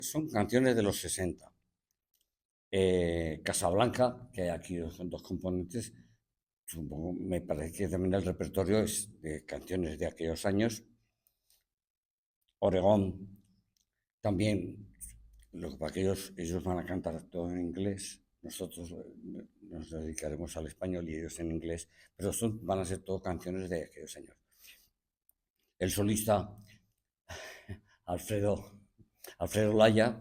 Son canciones de los 60. Casablanca, que hay aquí son dos componentes, supongo, me parece que también el repertorio es de canciones de aquellos años. Oregón también, lo que pasa que ellos van a cantar todo en inglés, nosotros nos dedicaremos al español y ellos en inglés, pero van a ser todo canciones de aquellos años. El solista Alfredo, Alfredo Laya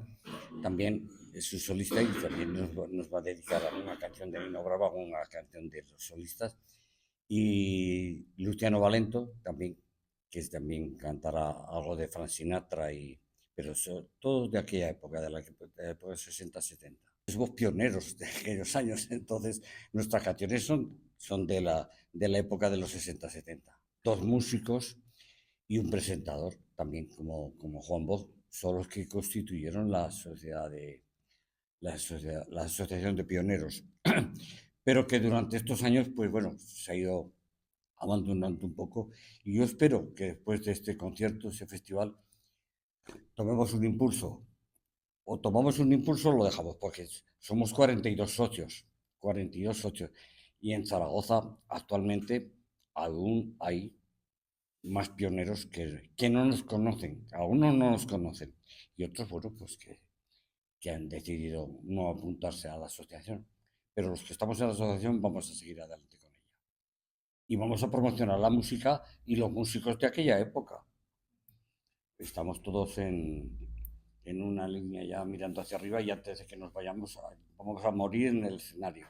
también es un solista y también nos va a dedicar a una canción de Nino Bravo, una canción de los solistas. Y Luciano Valento también, también cantará algo de Frank Sinatra, pero todos de aquella época, de la época de 60-70. Somos pioneros de aquellos años, entonces nuestras canciones son de la época de los 60-70. Dos músicos y un presentador también como Juan Bosch son los que constituyeron la Asociación de Pioneros, pero que durante estos años, pues bueno, se ha ido abandonando un poco y yo espero que después de este concierto, ese festival, tomemos un impulso. O tomamos un impulso o lo dejamos, porque somos 42 socios, 42 socios. Y en Zaragoza actualmente aún hay más pioneros que no nos conocen, algunos no nos conocen y otros, bueno, pues que han decidido no apuntarse a la asociación. Pero los que estamos en la asociación vamos a seguir adelante con ella. Y vamos a promocionar la música y los músicos de aquella época. Estamos todos en una línea ya mirando hacia arriba y antes de que nos vayamos, vamos a morir en el escenario.